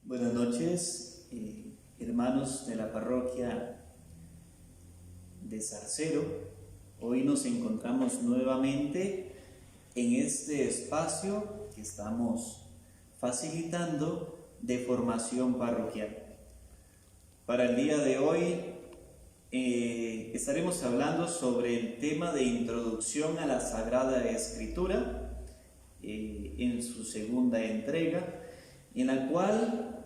Buenas noches, hermanos de la parroquia de Zarcero. Hoy nos encontramos nuevamente en este espacio que estamos facilitando de formación parroquial. Para el día de hoy estaremos hablando sobre el tema de introducción a la Sagrada Escritura en su segunda entrega, en la cual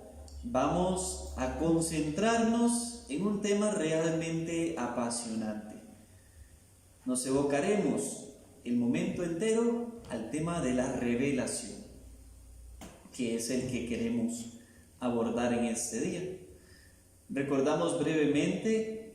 vamos a concentrarnos en un tema realmente apasionante. Nos evocaremos el momento entero al tema de la revelación, que es el que queremos abordar en este día. Recordamos brevemente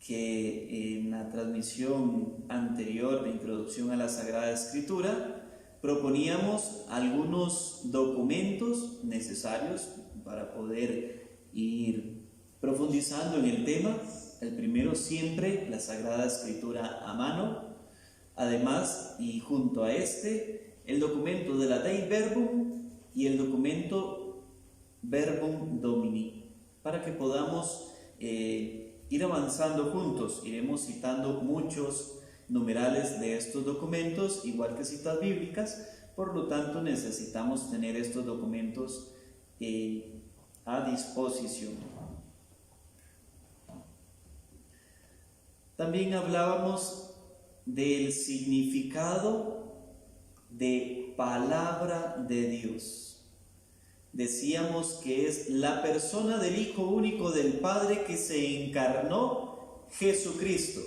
que en la transmisión anterior de Introducción a la Sagrada Escritura proponíamos algunos documentos necesarios para poder ir profundizando en el tema. El primero, siempre la Sagrada Escritura a mano. Además, y junto a este, el documento de la Dei Verbum y el documento Verbum Domini, para que podamos ir avanzando juntos. Iremos citando muchos numerales de estos documentos, igual que citas bíblicas. Por lo tanto, necesitamos tener estos documentos a disposición. También hablábamos del significado de palabra de Dios. Decíamos que es la persona del Hijo único del Padre que se encarnó, Jesucristo.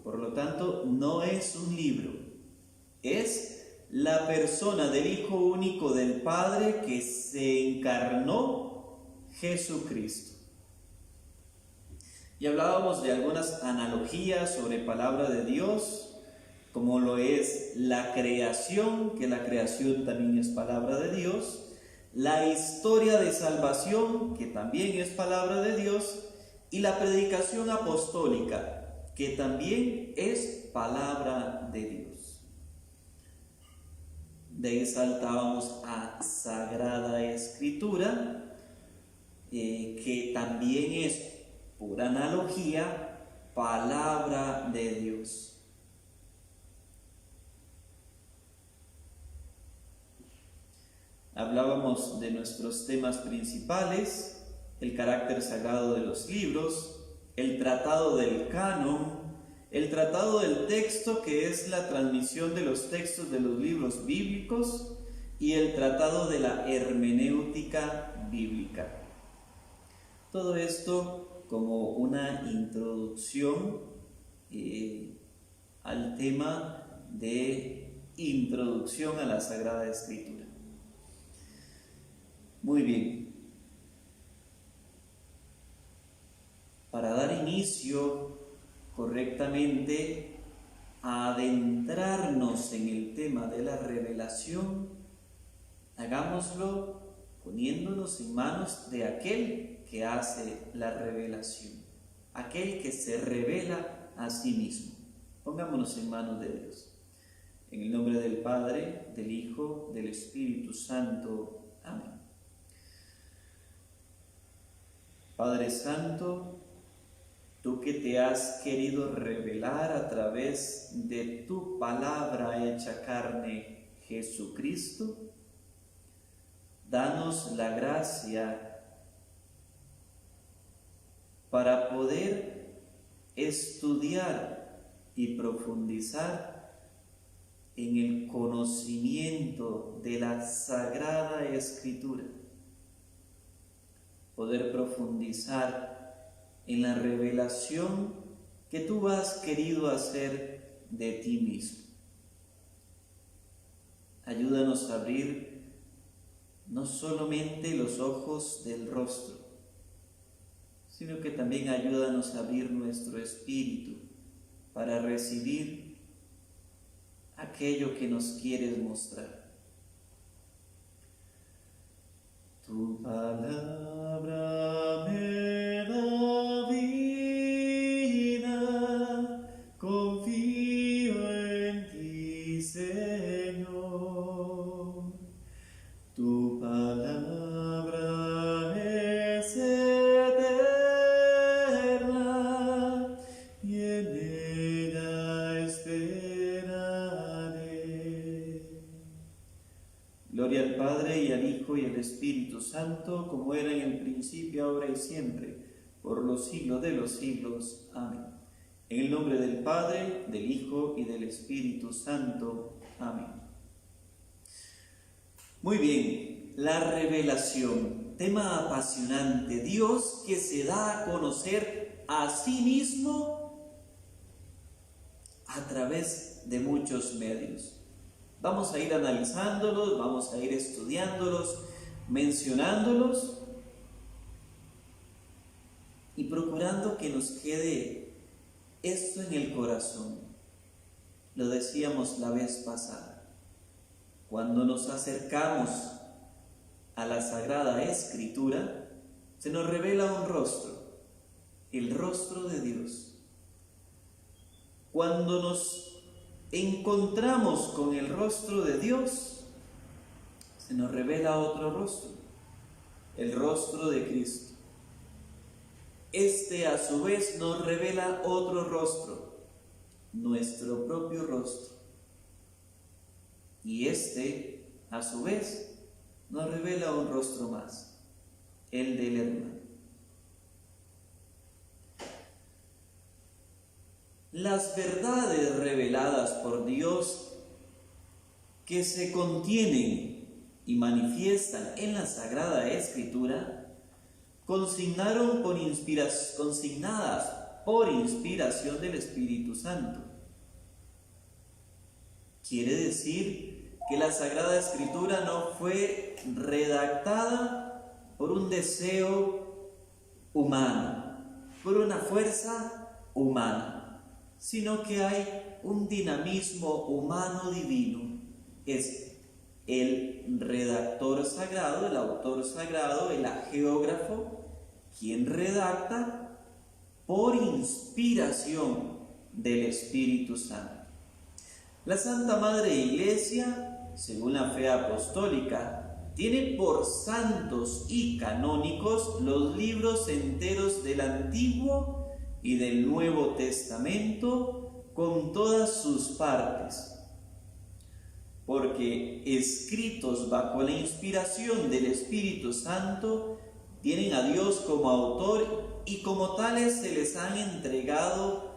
Por lo tanto, no es un libro, es la persona del Hijo único del Padre que se encarnó, Jesucristo. Y hablábamos de algunas analogías sobre palabra de Dios, como lo es la creación, que la creación también es palabra de Dios, la historia de salvación, que también es palabra de Dios, y la predicación apostólica, que también es palabra de Dios. De ahí saltábamos a Sagrada Escritura, que también es, por analogía, palabra de Dios. Hablábamos de nuestros temas principales: el carácter sagrado de los libros, el tratado del canon, el tratado del texto, que es la transmisión de los textos de los libros bíblicos, y el tratado de la hermenéutica bíblica. Todo esto como una introducción al tema de introducción a la Sagrada Escritura. Muy bien. Para dar inicio correctamente a adentrarnos en el tema de la revelación, hagámoslo poniéndonos en manos de aquel que hace la revelación, aquel que se revela a sí mismo. Pongámonos en manos de Dios. En el nombre del Padre, del Hijo, del Espíritu Santo. Amén. Padre Santo, tú que te has querido revelar a través de tu palabra hecha carne, Jesucristo, danos la gracia para poder estudiar y profundizar en el conocimiento de la Sagrada Escritura, poder profundizar en la revelación que tú has querido hacer de ti mismo. Ayúdanos a abrir no solamente los ojos del rostro, sino que también ayúdanos a abrir nuestro espíritu para recibir aquello que nos quieres mostrar. Tu palabra me da vida, confío en ti, Señor. Tu palabra Espíritu Santo, como era en el principio, ahora y siempre, por los siglos de los siglos. Amén. En el nombre del Padre, del Hijo y del Espíritu Santo. Amén. Muy bien, la revelación, tema apasionante. Dios que se da a conocer a sí mismo a través de muchos medios. Vamos a ir analizándolos, vamos a ir estudiándolos, mencionándolos y procurando que nos quede esto en el corazón. Lo decíamos la vez pasada. Cuando nos acercamos a la Sagrada Escritura, se nos revela un rostro, el rostro de Dios. Cuando nos encontramos con el rostro de Dios, se nos revela otro rostro, el rostro de Cristo. Este a su vez nos revela otro rostro, nuestro propio rostro. Y este a su vez nos revela un rostro más, el del hermano. Las verdades reveladas por Dios que se contienen y manifiestan en la Sagrada Escritura, consignadas por inspiración del Espíritu Santo. Quiere decir que la Sagrada Escritura no fue redactada por un deseo humano, por una fuerza humana, sino que hay un dinamismo humano divino. Es el redactor sagrado, el autor sagrado, el hagiógrafo, quien redacta por inspiración del Espíritu Santo. La Santa Madre Iglesia, según la fe apostólica, tiene por santos y canónicos los libros enteros del Antiguo y del Nuevo Testamento con todas sus partes, porque escritos bajo la inspiración del Espíritu Santo, tienen a Dios como autor y como tales se les han entregado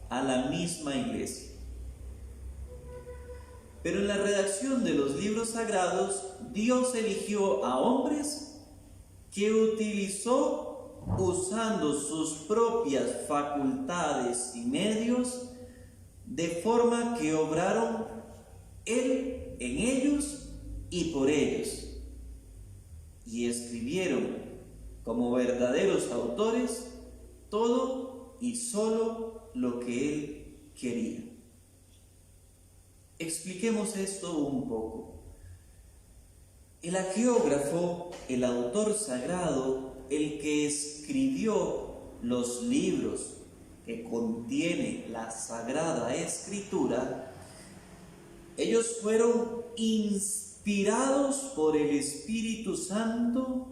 a la misma Iglesia. Pero en la redacción de los libros sagrados, Dios eligió a hombres que utilizó usando sus propias facultades y medios, de forma que obraron Él en ellos y por ellos, y escribieron como verdaderos autores todo y solo lo que Él quería. Expliquemos esto un poco. El hagiógrafo, el autor sagrado, el que escribió los libros que contiene la Sagrada Escritura, ellos fueron inspirados por el Espíritu Santo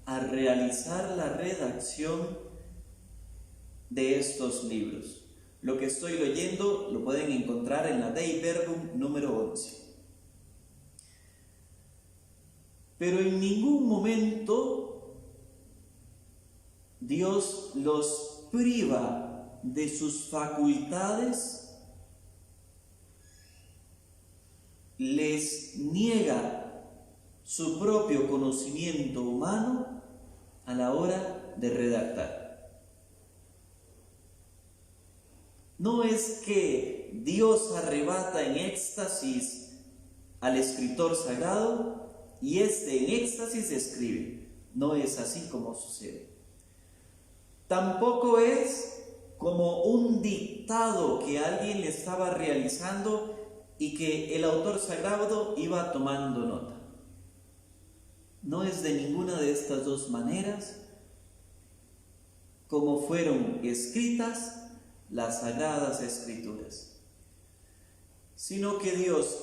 a realizar la redacción de estos libros. Lo que estoy leyendo lo pueden encontrar en la Dei Verbum número 11. Pero en ningún momento Dios los priva de sus facultades, les niega su propio conocimiento humano a la hora de redactar. No es que Dios arrebata en éxtasis al escritor sagrado y éste en éxtasis escribe. No es así como sucede. Tampoco es como un dictado que alguien le estaba realizando y que el autor sagrado iba tomando nota. No es de ninguna de estas dos maneras como fueron escritas las Sagradas Escrituras, sino que Dios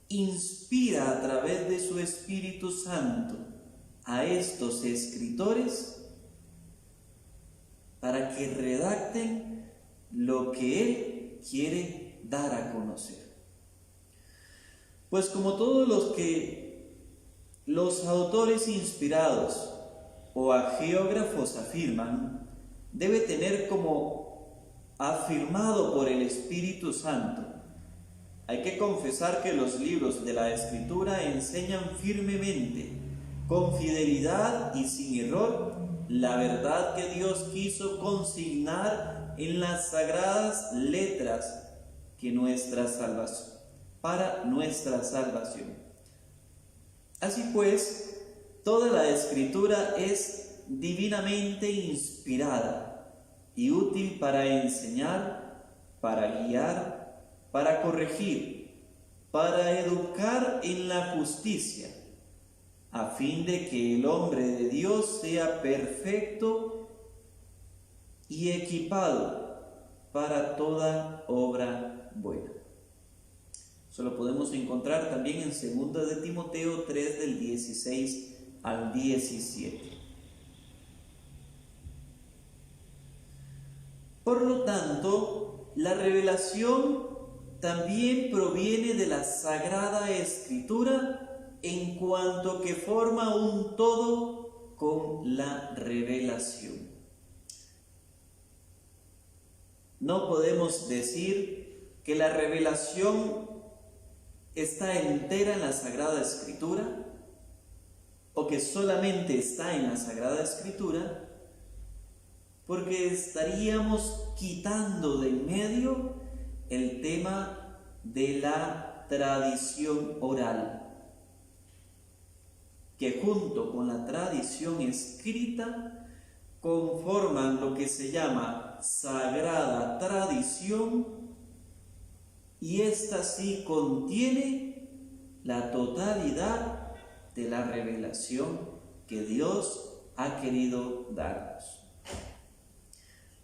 inspira a través de su Espíritu Santo a estos escritores para que redacten lo que Él quiere dar a conocer. Pues como todos los que los autores inspirados o agiógrafos afirman, debe tener como afirmado por el Espíritu Santo. Hay que confesar que los libros de la Escritura enseñan firmemente, con fidelidad y sin error, la verdad que Dios quiso consignar en las sagradas letras para nuestra salvación. Así pues, toda la Escritura es divinamente inspirada y útil para enseñar, para guiar, para corregir, para educar en la justicia, a fin de que el hombre de Dios sea perfecto y equipado para toda obra buena. Eso lo podemos encontrar también en 2 de Timoteo 3 del 16 al 17. Por lo tanto, la revelación también proviene de la Sagrada Escritura en cuanto que forma un todo con la revelación. No podemos decir que la revelación está entera en la Sagrada Escritura o que solamente está en la Sagrada Escritura, porque estaríamos quitando de en medio el tema de la tradición oral, que junto con la tradición escrita conforman lo que se llama sagrada tradición, y esta sí contiene la totalidad de la revelación que Dios ha querido darnos.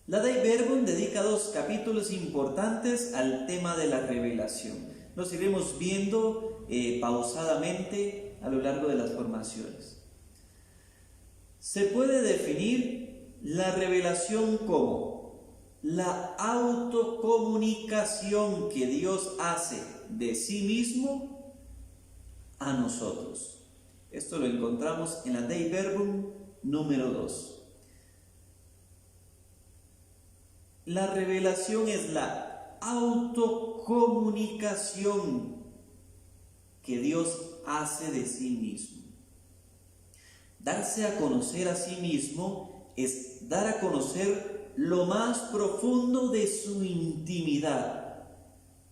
La Dei Verbum dedica 2 capítulos importantes al tema de la revelación. Los iremos viendo pausadamente a lo largo de las formaciones. Se puede definir la revelación como la autocomunicación que Dios hace de sí mismo a nosotros. Esto lo encontramos en la Dei Verbum número 2. La revelación es la autocomunicación que Dios hace de sí mismo. Darse a conocer a sí mismo es dar a conocer lo más profundo de su intimidad.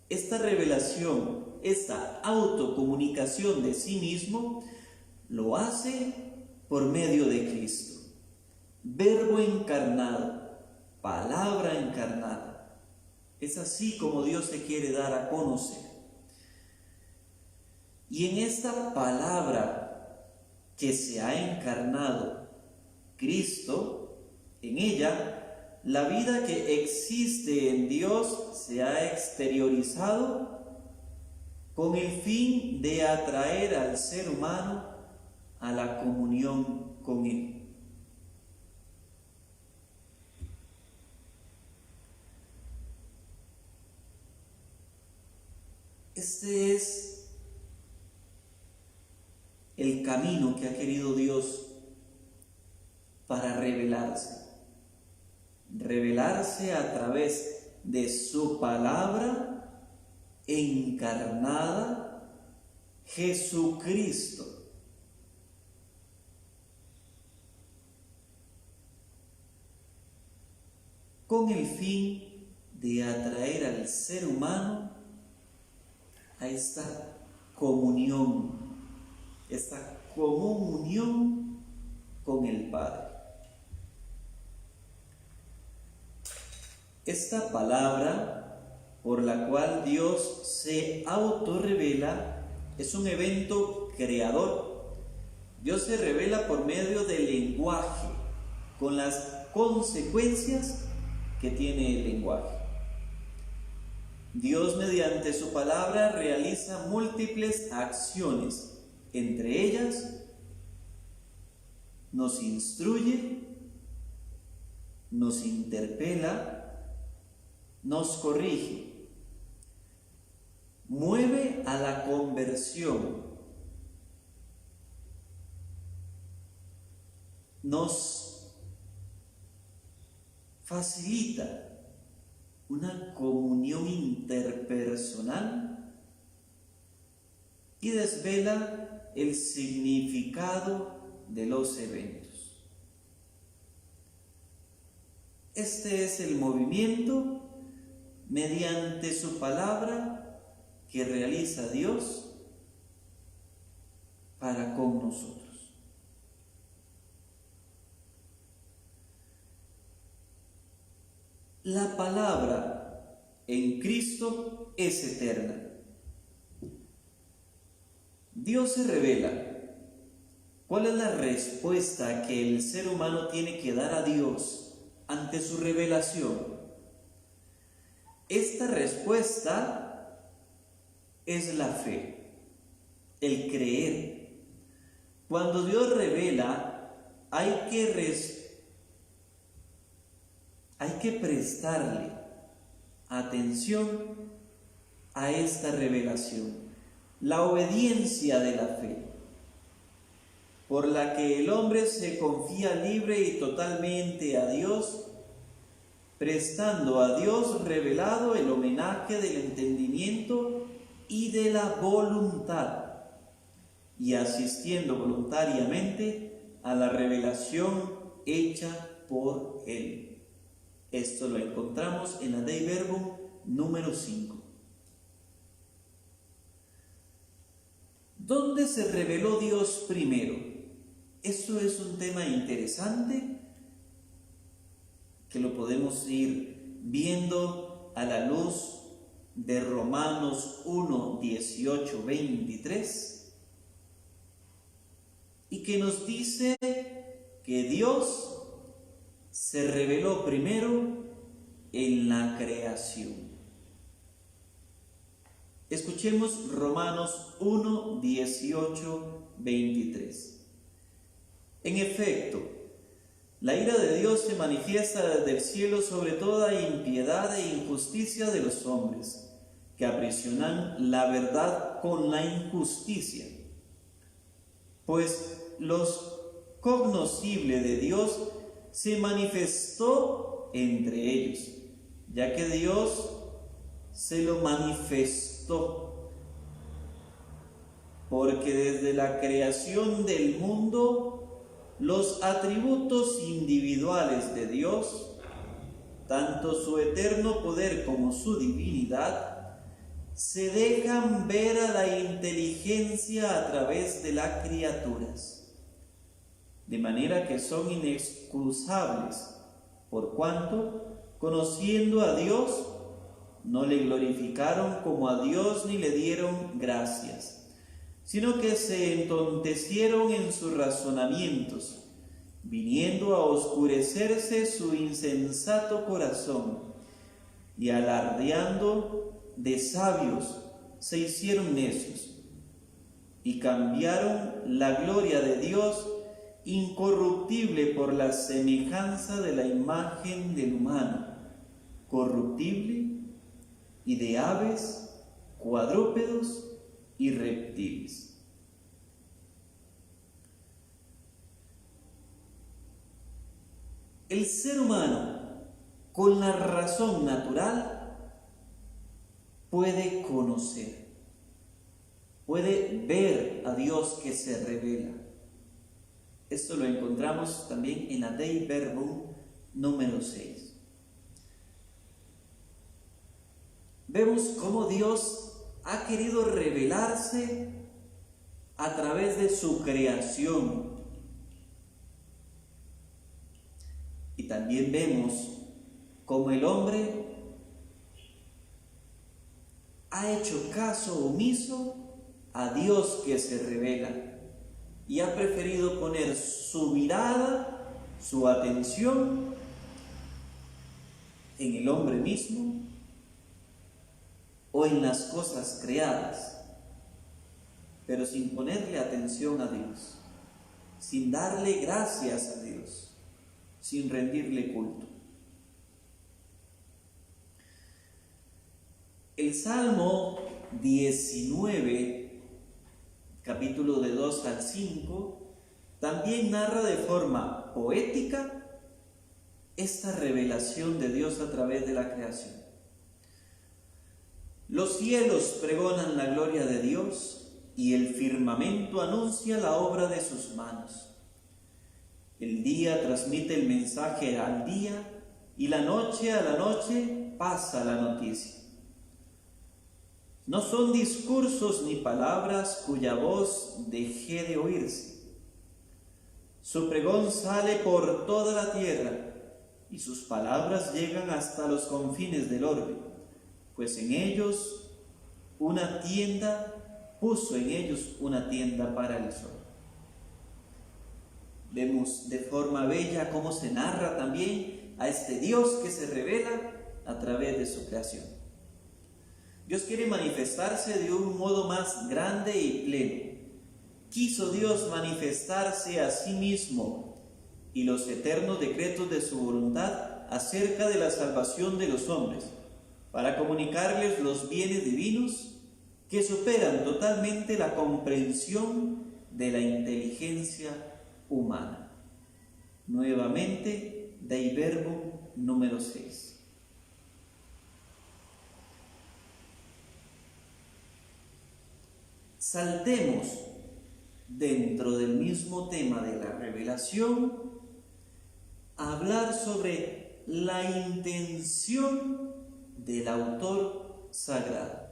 Esta revelación, esta autocomunicación de sí mismo, lo hace por medio de Cristo. Verbo encarnado, palabra encarnada. Es así como Dios se quiere dar a conocer. Y en esta palabra que se ha encarnado, Cristo, en ella, la vida que existe en Dios se ha exteriorizado con el fin de atraer al ser humano a la comunión con Él. Este es el camino que ha querido Dios para revelarse a través de su palabra encarnada, Jesucristo. Con el fin de atraer al ser humano a esta comunión, esta comunión con el Padre. Esta palabra por la cual Dios se autorrevela es un evento creador. Dios se revela por medio del lenguaje, con las consecuencias que tiene el lenguaje. Dios, mediante su palabra, realiza múltiples acciones. Entre ellas, nos instruye, nos interpela, nos corrige, mueve a la conversión, nos facilita una comunión interpersonal y desvela el significado de los eventos. Este es el movimiento mediante su palabra que realiza Dios para con nosotros. La palabra en Cristo es eterna. Dios se revela. ¿Cuál es la respuesta que el ser humano tiene que dar a Dios ante su revelación? Esta respuesta es la fe, el creer. Cuando Dios revela, hay que prestarle atención a esta revelación, la obediencia de la fe, por la que el hombre se confía libre y totalmente a Dios, prestando a Dios revelado el homenaje del entendimiento y de la voluntad, y asistiendo voluntariamente a la revelación hecha por Él. Esto lo encontramos en la Dei Verbum número 5. ¿Dónde se reveló Dios primero? Esto es un tema interesante que lo podemos ir viendo a la luz de Romanos 1, 18, 23, y que nos dice que Dios se reveló primero en la creación. Escuchemos Romanos 1, 18, 23. En efecto, la ira de Dios se manifiesta desde el cielo sobre toda impiedad e injusticia de los hombres, que aprisionan la verdad con la injusticia. Pues los cognoscible de Dios se manifestó entre ellos, ya que Dios se lo manifestó, porque desde la creación del mundo los atributos individuales de Dios, tanto su eterno poder como su divinidad, se dejan ver a la inteligencia a través de las criaturas, de manera que son inexcusables, por cuanto, conociendo a Dios, no le glorificaron como a Dios ni le dieron gracias, sino que se entontecieron en sus razonamientos, viniendo a oscurecerse su insensato corazón, y alardeando de sabios se hicieron necios, y cambiaron la gloria de Dios incorruptible por la semejanza de la imagen del humano, corruptible, y de aves, cuadrúpedos y reptiles. El ser humano, con la razón natural, puede conocer, puede ver a Dios que se revela. Esto lo encontramos también en la Dei Verbum número 6. Vemos cómo Dios ha querido revelarse a través de su creación. Y también vemos cómo el hombre ha hecho caso omiso a Dios que se revela y ha preferido poner su mirada, su atención en el hombre mismo o en las cosas creadas, pero sin ponerle atención a Dios, sin darle gracias a Dios, sin rendirle culto. El Salmo 19, capítulo de 2 al 5, también narra de forma poética esta revelación de Dios a través de la creación. Los cielos pregonan la gloria de Dios y el firmamento anuncia la obra de sus manos. El día transmite el mensaje al día y la noche a la noche pasa la noticia. No son discursos ni palabras cuya voz deje de oírse. Su pregón sale por toda la tierra y sus palabras llegan hasta los confines del orbe, pues puso en ellos una tienda para el sol. Vemos de forma bella cómo se narra también a este Dios que se revela a través de su creación. Dios quiere manifestarse de un modo más grande y pleno. Quiso Dios manifestarse a sí mismo y los eternos decretos de su voluntad acerca de la salvación de los hombres, para comunicarles los bienes divinos que superan totalmente la comprensión de la inteligencia humana. Nuevamente, Dei Verbum número 6. Saltemos dentro del mismo tema de la revelación a hablar sobre la intención del autor sagrado.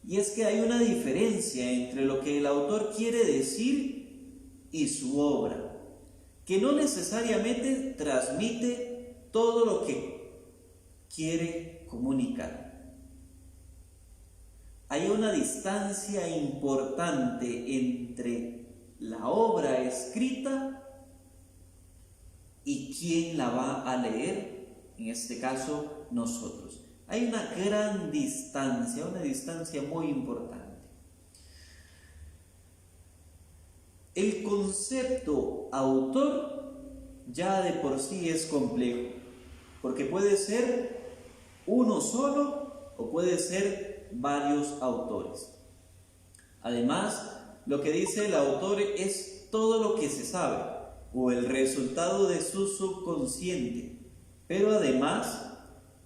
Y es que hay una diferencia entre lo que el autor quiere decir y su obra, que no necesariamente transmite todo lo que quiere comunicar. Hay una distancia importante entre la obra escrita y quién la va a leer, en este caso nosotros. Hay una gran distancia, una distancia muy importante. El concepto autor ya de por sí es complejo, porque puede ser uno solo o puede ser varios autores. Además, lo que dice el autor es todo lo que se sabe o el resultado de su subconsciente. Pero además,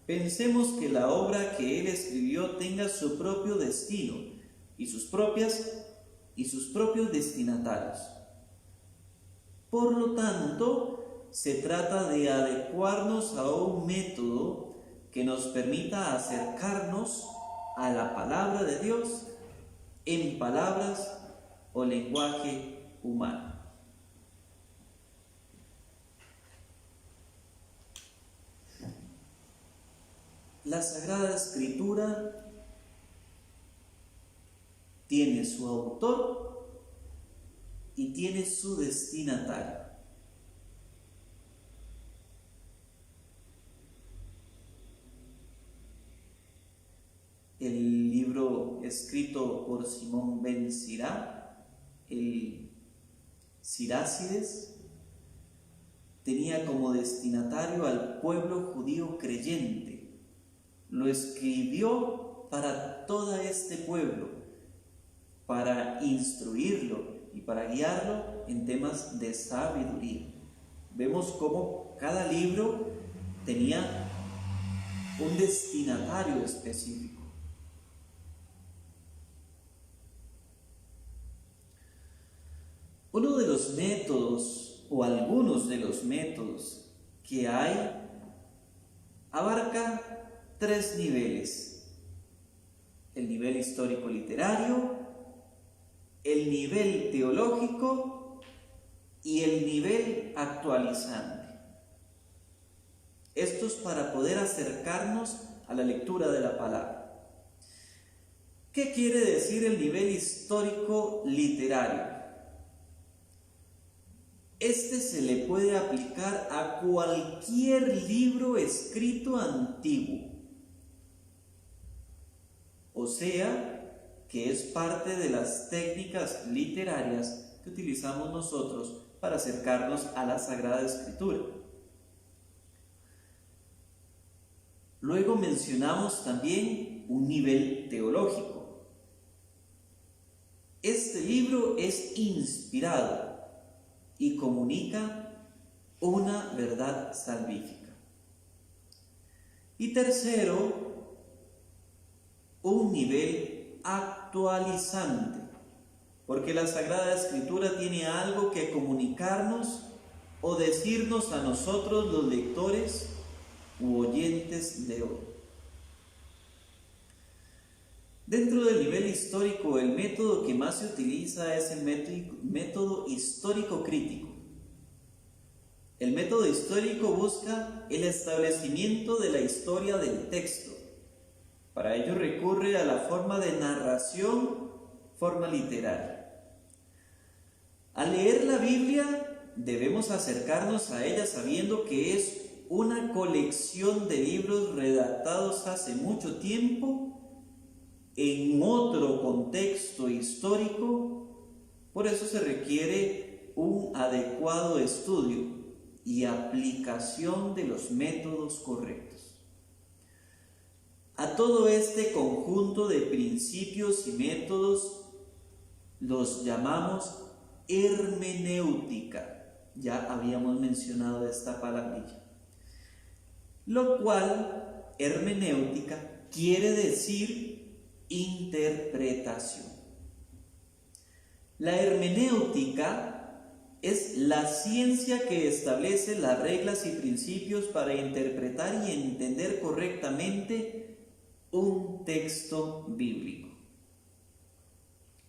pensemos que la obra que él escribió tenga su propio destino y sus propios destinatarios. Por lo tanto, se trata de adecuarnos a un método que nos permita acercarnos a la palabra de Dios en palabras o lenguaje humano. La Sagrada Escritura tiene su autor y tiene su destinatario. El libro escrito por Simón ben Sirá, el Sirácides, tenía como destinatario al pueblo judío creyente. Lo escribió para todo este pueblo, para instruirlo y para guiarlo en temas de sabiduría. Vemos cómo cada libro tenía un destinatario específico. Uno de los métodos, o algunos de los métodos que hay, abarca 3 niveles: el nivel histórico-literario, el nivel teológico y el nivel actualizante. Esto es para poder acercarnos a la lectura de la palabra. ¿Qué quiere decir el nivel histórico-literario? Este se le puede aplicar a cualquier libro escrito antiguo, o sea, que es parte de las técnicas literarias que utilizamos nosotros para acercarnos a la Sagrada Escritura. Luego mencionamos también un nivel teológico. Este libro es inspirado, y comunica una verdad salvífica. Y tercero, un nivel actualizante, porque la Sagrada Escritura tiene algo que comunicarnos o decirnos a nosotros los lectores u oyentes de hoy. Dentro del nivel histórico, el método que más se utiliza es el método histórico crítico. El método histórico busca el establecimiento de la historia del texto. Para ello recurre a la forma de narración, forma literaria. Al leer la Biblia, debemos acercarnos a ella sabiendo que es una colección de libros redactados hace mucho tiempo en otro contexto histórico. Por eso se requiere un adecuado estudio y aplicación de los métodos correctos. A todo este conjunto de principios y métodos los llamamos hermenéutica. Ya habíamos mencionado esta palabrilla. Lo cual, hermenéutica, quiere decir interpretación. La hermenéutica es la ciencia que establece las reglas y principios para interpretar y entender correctamente un texto bíblico.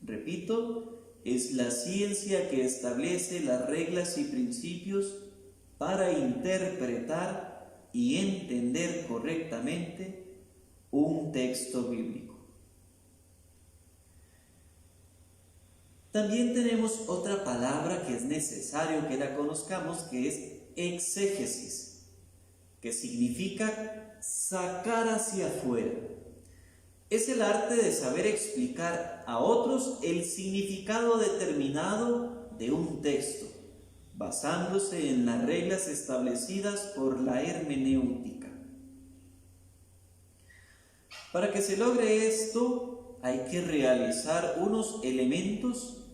Repito, es la ciencia que establece las reglas y principios para interpretar y entender correctamente un texto bíblico. También tenemos otra palabra que es necesario que la conozcamos, que es exégesis, que significa sacar hacia afuera. Es el arte de saber explicar a otros el significado determinado de un texto, basándose en las reglas establecidas por la hermenéutica. Para que se logre esto, hay que realizar unos elementos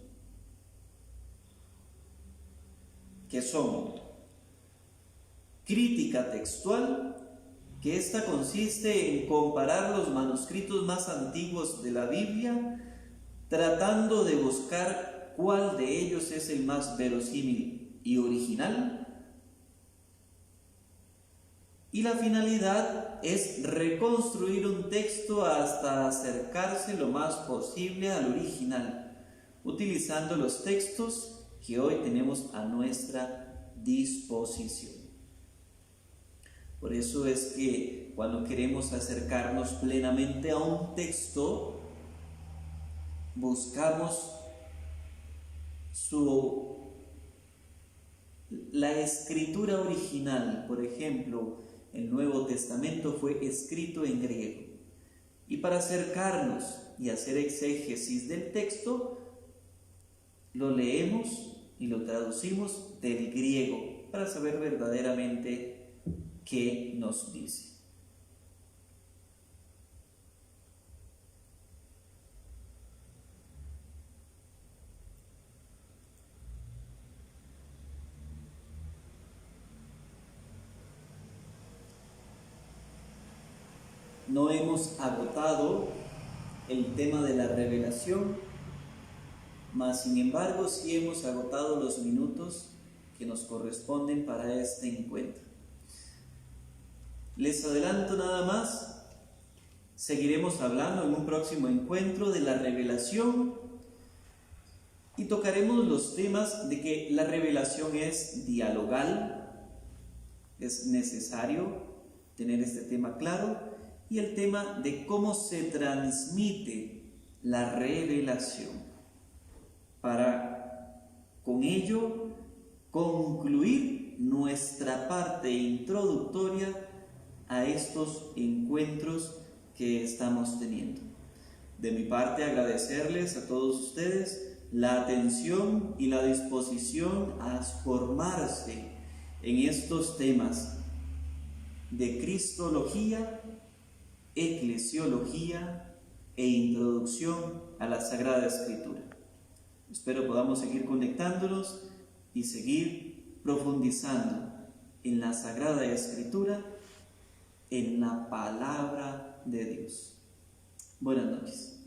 que son crítica textual, que esta consiste en comparar los manuscritos más antiguos de la Biblia, tratando de buscar cuál de ellos es el más verosímil y original. Y la finalidad es reconstruir un texto hasta acercarse lo más posible al original, utilizando los textos que hoy tenemos a nuestra disposición. Por eso es que cuando queremos acercarnos plenamente a un texto, buscamos la escritura original. Por ejemplo, el Nuevo Testamento fue escrito en griego. Y para acercarnos y hacer exégesis del texto, lo leemos y lo traducimos del griego para saber verdaderamente qué nos dice. No hemos agotado el tema de la revelación, mas sin embargo sí hemos agotado los minutos que nos corresponden para este encuentro. Les adelanto nada más, seguiremos hablando en un próximo encuentro de la revelación y tocaremos los temas de que la revelación es dialogal, es necesario tener este tema claro, y el tema de cómo se transmite la revelación, para con ello concluir nuestra parte introductoria a estos encuentros que estamos teniendo. De mi parte, agradecerles a todos ustedes la atención y la disposición a formarse en estos temas de cristología, eclesiología e introducción a la Sagrada Escritura. Espero podamos seguir conectándonos y seguir profundizando en la Sagrada Escritura, en la palabra de Dios. Buenas noches.